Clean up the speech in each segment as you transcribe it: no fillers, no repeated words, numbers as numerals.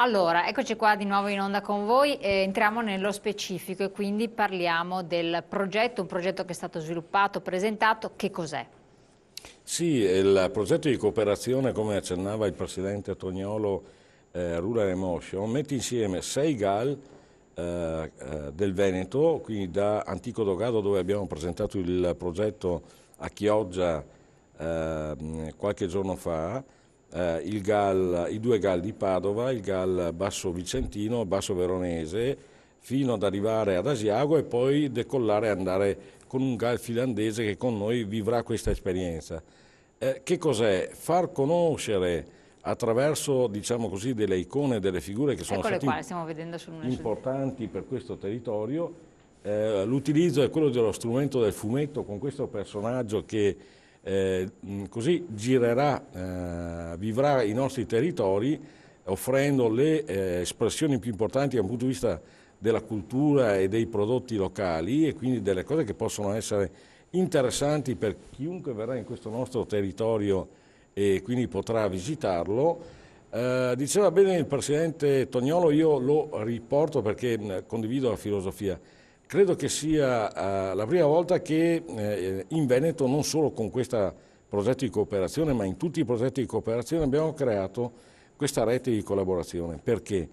Allora, eccoci qua di nuovo in onda con voi, entriamo nello specifico e quindi parliamo del progetto, un progetto che è stato sviluppato, presentato, che cos'è? Sì, il progetto di cooperazione, come accennava il presidente Tognolo, Rural Emotion, mette insieme 6 GAL del Veneto, quindi da Antico Dogado, dove abbiamo presentato il progetto a Chioggia qualche giorno fa, i 2 GAL di Padova, il GAL Basso Vicentino, Basso Veronese, fino ad arrivare ad Asiago e poi decollare e andare con un GAL finlandese che con noi vivrà questa esperienza. Che cos'è? Far conoscere attraverso, diciamo così, delle icone, delle figure che sono Eccole state qua, le stiamo vedendo importanti per questo territorio. L'utilizzo è quello dello strumento del fumetto con questo personaggio che così girerà, vivrà i nostri territori offrendo le espressioni più importanti dal punto di vista della cultura e dei prodotti locali e quindi delle cose che possono essere interessanti per chiunque verrà in questo nostro territorio e quindi potrà visitarlo. Diceva bene il Presidente Tognolo, io lo riporto perché condivido la filosofia. Credo che sia la prima volta che in Veneto, non solo con questo progetto di cooperazione, ma in tutti i progetti di cooperazione abbiamo creato questa rete di collaborazione. Perché?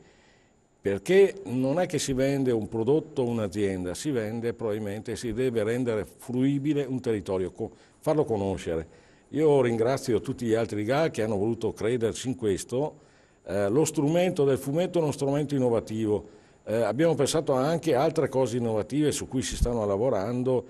Perché non è che si vende un prodotto o un'azienda, si vende probabilmente, si deve rendere fruibile un territorio, farlo conoscere. Io ringrazio tutti gli altri GAL che hanno voluto crederci in questo. Lo strumento del fumetto è uno strumento innovativo. Abbiamo pensato anche a altre cose innovative su cui si stanno lavorando.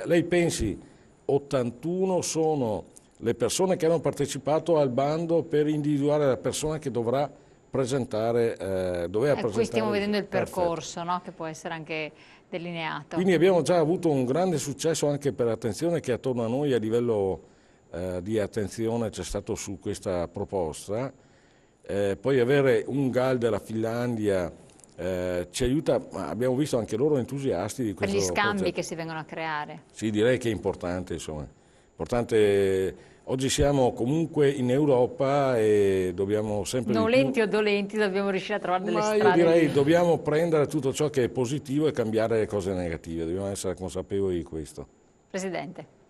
Lei pensi, 81 sono le persone che hanno partecipato al bando per individuare la persona che dovrà presentare, doveva presentare. Qui stiamo vedendo il Perfetto. percorso, no? Che può essere anche delineato. Quindi abbiamo già avuto un grande successo anche per l'attenzione che attorno a noi a livello di attenzione c'è stato su questa proposta. Poi avere un GAL della Finlandia ci aiuta, ma abbiamo visto anche loro entusiasti di Per questo gli scambi progetto. che si vengono a creare. Sì, direi che è importante, insomma. Importante, oggi siamo comunque in Europa e dobbiamo sempre di più. Nolenti o dolenti dobbiamo riuscire a trovare delle Ma io strade. direi dobbiamo prendere tutto ciò che è positivo e cambiare le cose negative, dobbiamo essere consapevoli di questo. Presidente.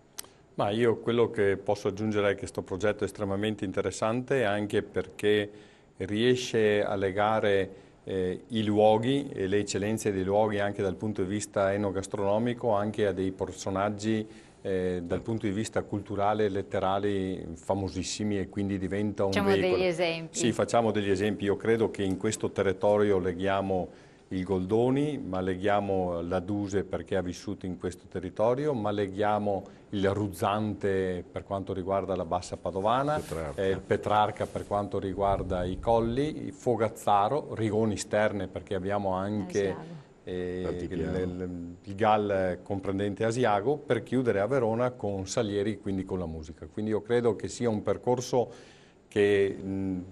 Ma io quello che posso aggiungere è che questo progetto è estremamente interessante anche perché riesce a legare i luoghi e le eccellenze dei luoghi anche dal punto di vista enogastronomico anche a dei personaggi dal punto di vista culturale e letterali famosissimi e quindi diventa un Facciamo veicolo. degli esempi. Sì, facciamo degli esempi. Io credo che in questo territorio leghiamo il Goldoni, ma leghiamo la Duse perché ha vissuto in questo territorio, ma leghiamo il Ruzzante per quanto riguarda la Bassa Padovana, il Petrarca per quanto riguarda i Colli, il Fogazzaro, Rigoni Sterne perché abbiamo anche il GAL comprendente Asiago, per chiudere a Verona con Salieri, quindi con la musica. Quindi io credo che sia un percorso che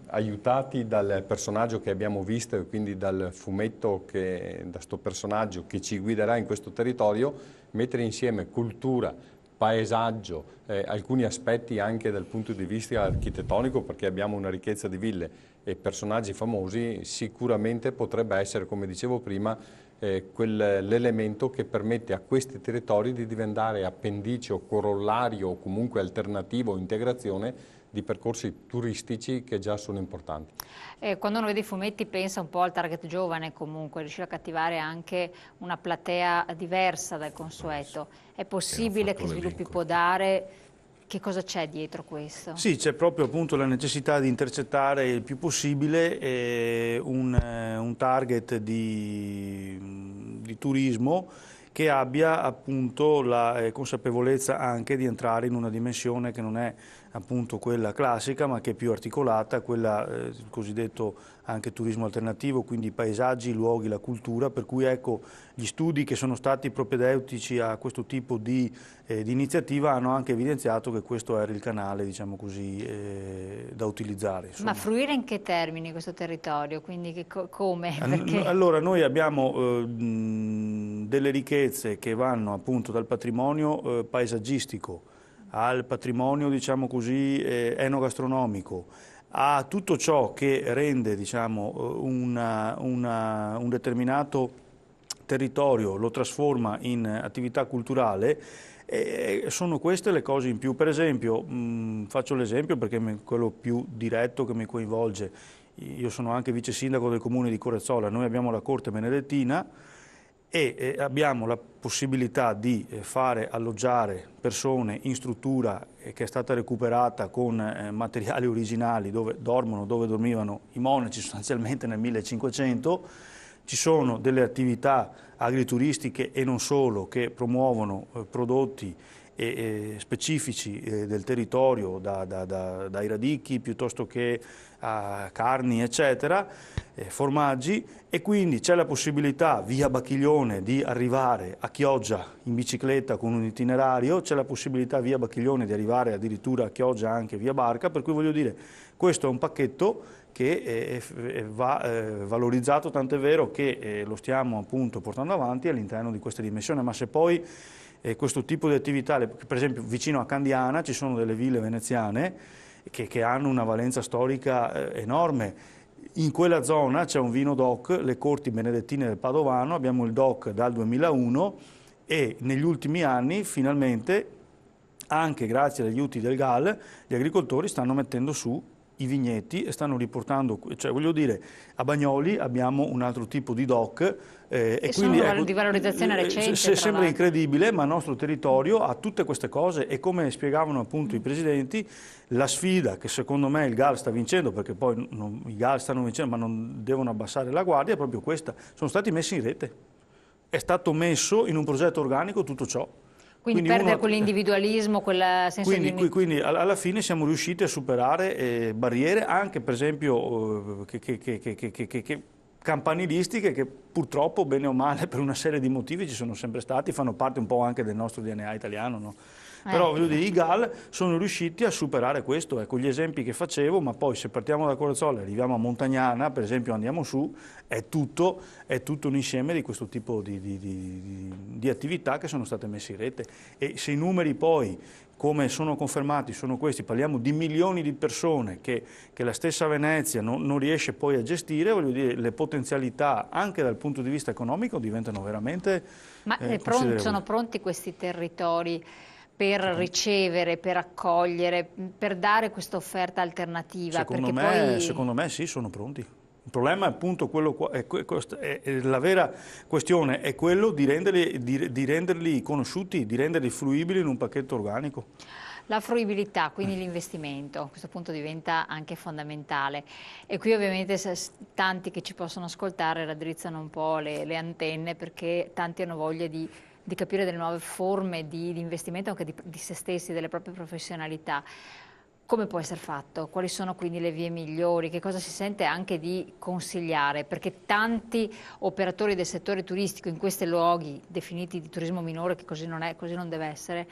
aiutati dal personaggio che abbiamo visto e quindi dal fumetto, da questo personaggio che ci guiderà in questo territorio, mettere insieme cultura, paesaggio, alcuni aspetti anche dal punto di vista architettonico perché abbiamo una ricchezza di ville e personaggi famosi, sicuramente potrebbe essere, come dicevo prima, l'elemento che permette a questi territori di diventare appendice o corollario o comunque alternativo o integrazione di percorsi turistici che già sono importanti. Quando uno vede i fumetti pensa un po' al target giovane comunque, riuscire a cattivare anche una platea diversa dal consueto. È possibile che Sviluppi può dare? Che cosa c'è dietro questo? Sì, c'è proprio appunto la necessità di intercettare il più possibile un target di turismo che abbia appunto la consapevolezza anche di entrare in una dimensione che non è appunto quella classica ma che è più articolata, quella il cosiddetto anche turismo alternativo, quindi i paesaggi, i luoghi, la cultura, per cui ecco gli studi che sono stati propedeutici a questo tipo di iniziativa hanno anche evidenziato che questo era il canale, diciamo così, da utilizzare. Insomma. Ma fruire in che termini questo territorio? Quindi come? Perché... Allora noi abbiamo delle ricchezze che vanno appunto dal patrimonio paesaggistico al patrimonio, diciamo così, enogastronomico, a tutto ciò che rende, diciamo, un determinato territorio, lo trasforma in attività culturale. Sono queste le cose in più. Per esempio, faccio l'esempio perché è quello più diretto che mi coinvolge. Io sono anche vice sindaco del comune di Corezzola, noi abbiamo la Corte Benedettina e abbiamo la possibilità di fare alloggiare persone in struttura che è stata recuperata con materiali originali dove dormono, dove dormivano i monaci sostanzialmente nel 1500. Ci sono delle attività agrituristiche e non solo che promuovono prodotti specifici del territorio, dai radicchi piuttosto che a carni eccetera, formaggi, e quindi c'è la possibilità via Bacchiglione di arrivare a Chioggia in bicicletta con un itinerario, c'è la possibilità via Bacchiglione di arrivare addirittura a Chioggia anche via barca, per cui voglio dire, questo è un pacchetto che va valorizzato, tant'è vero che lo stiamo appunto portando avanti all'interno di questa dimensione, ma se poi questo tipo di attività, per esempio vicino a Candiana ci sono delle ville veneziane che hanno una valenza storica enorme. In quella zona c'è un vino DOC, le Corti Benedettine del Padovano, abbiamo il DOC dal 2001 e negli ultimi anni finalmente, anche grazie agli aiuti del GAL, gli agricoltori stanno mettendo su i vigneti e stanno riportando, cioè voglio dire, a Bagnoli abbiamo un altro tipo di DOC e quindi ecco, di valorizzazione recente. Sembra incredibile, ma il nostro territorio ha tutte queste cose e come spiegavano appunto i presidenti, la sfida che secondo me il GAL sta vincendo, perché poi i GAL stanno vincendo ma non devono abbassare la guardia, è proprio questa, sono stati messi in rete, è stato messo in un progetto organico tutto ciò. Quindi perdere quell'individualismo, quel senso di... Quindi alla fine siamo riusciti a superare barriere anche per esempio campanilistiche che purtroppo bene o male per una serie di motivi ci sono sempre stati, fanno parte un po' anche del nostro DNA italiano, no? Però voglio dire, i GAL sono riusciti a superare questo, ecco gli esempi che facevo, ma poi se partiamo da Corezzola e arriviamo a Montagnana, per esempio andiamo su, è tutto un insieme di questo tipo di attività che sono state messe in rete e se i numeri poi come sono confermati sono questi, parliamo di milioni di persone che la stessa Venezia non riesce poi a gestire, voglio dire, le potenzialità anche dal punto di vista economico diventano veramente sono pronti questi territori per ricevere, per accogliere, per dare questa offerta alternativa? Secondo me sì, sono pronti. Il problema è appunto quello, la vera questione è quello di renderli conosciuti, di renderli fruibili in un pacchetto organico. La fruibilità, quindi l'investimento, a questo punto diventa anche fondamentale e qui ovviamente tanti che ci possono ascoltare raddrizzano un po' le antenne perché tanti hanno voglia di capire delle nuove forme di investimento anche di se stessi, delle proprie professionalità. Come può essere fatto? Quali sono quindi le vie migliori? Che cosa si sente anche di consigliare? Perché tanti operatori del settore turistico in questi luoghi definiti di turismo minore, che così non è, così non deve essere,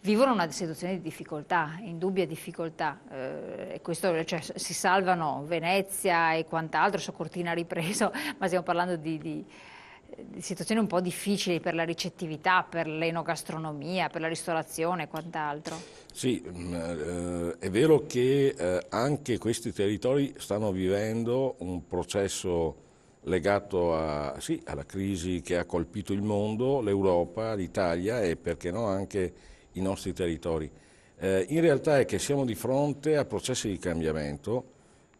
vivono una situazione di difficoltà, indubbia difficoltà. E questo, cioè, si salvano Venezia e quant'altro, so Cortina ha ripreso, ma stiamo parlando di situazioni un po' difficili per la ricettività, per l'enogastronomia, per la ristorazione e quant'altro. Sì, è vero che anche questi territori stanno vivendo un processo legato alla crisi che ha colpito il mondo, l'Europa, l'Italia e perché no anche i nostri territori. In realtà è che siamo di fronte a processi di cambiamento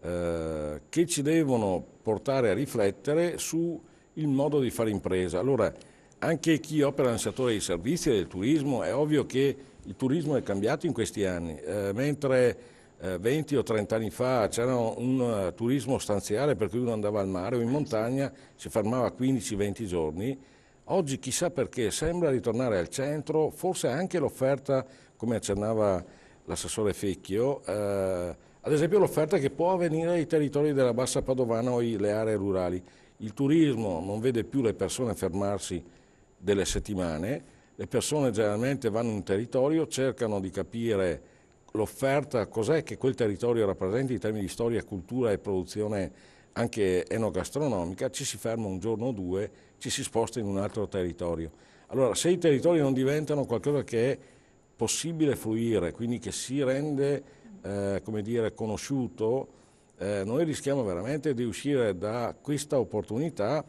che ci devono portare a riflettere su il modo di fare impresa. Allora, anche chi opera nel settore dei servizi e del turismo, è ovvio che il turismo è cambiato in questi anni, mentre 20 o 30 anni fa c'era un turismo stanziale per cui uno andava al mare o in montagna, si fermava 15-20 giorni, oggi chissà perché sembra ritornare al centro, forse anche l'offerta, come accennava l'assessore Fecchio, ad esempio l'offerta che può avvenire ai territori della Bassa Padovana o le aree rurali. Il turismo non vede più le persone fermarsi delle settimane, le persone generalmente vanno in un territorio, cercano di capire l'offerta, cos'è che quel territorio rappresenta in termini di storia, cultura e produzione anche enogastronomica, ci si ferma un giorno o due, ci si sposta in un altro territorio. Allora, se i territori non diventano qualcosa che è possibile fruire, quindi che si rende come dire, conosciuto, noi rischiamo veramente di uscire da questa opportunità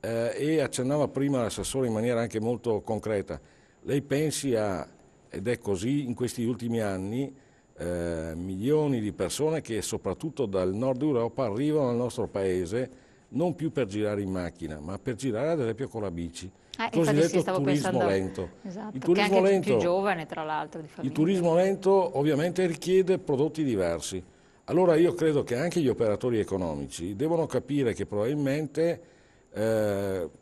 e accennava prima l'assessore in maniera anche molto concreta. Lei pensi a, ed è così in questi ultimi anni, milioni di persone che soprattutto dal nord Europa arrivano al nostro paese non più per girare in macchina, ma per girare ad esempio con la bici. Il cosiddetto turismo lento. Esatto, Il turismo che è anche lento, più giovane tra l'altro. il turismo lento ovviamente richiede prodotti diversi. Allora io credo che anche gli operatori economici devono capire che probabilmente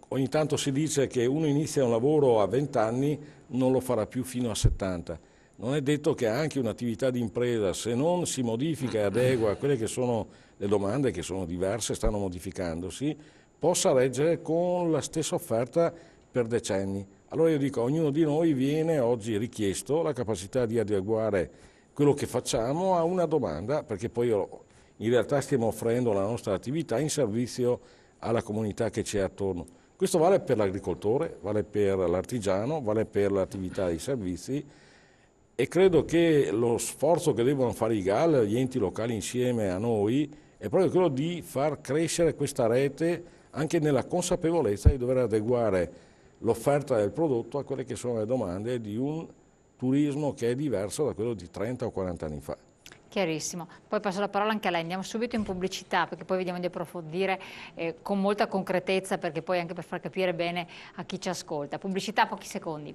ogni tanto si dice che uno inizia un lavoro a 20 anni, non lo farà più fino a 70. Non è detto che anche un'attività di impresa, se non si modifica e adegua a quelle che sono le domande, che sono diverse, stanno modificandosi, possa reggere con la stessa offerta per decenni. Allora io dico, a ognuno di noi viene oggi richiesto la capacità di adeguare quello che facciamo a una domanda, perché poi in realtà stiamo offrendo la nostra attività in servizio alla comunità che c'è attorno. Questo vale per l'agricoltore, vale per l'artigiano, vale per l'attività dei servizi, e credo che lo sforzo che devono fare i GAL, gli enti locali insieme a noi, è proprio quello di far crescere questa rete anche nella consapevolezza di dover adeguare l'offerta del prodotto a quelle che sono le domande di un turismo che è diverso da quello di 30 o 40 anni fa. Chiarissimo. Poi passo la parola anche a lei. Andiamo subito in pubblicità perché poi vediamo di approfondire con molta concretezza, perché poi anche per far capire bene a chi ci ascolta. Pubblicità, pochi secondi.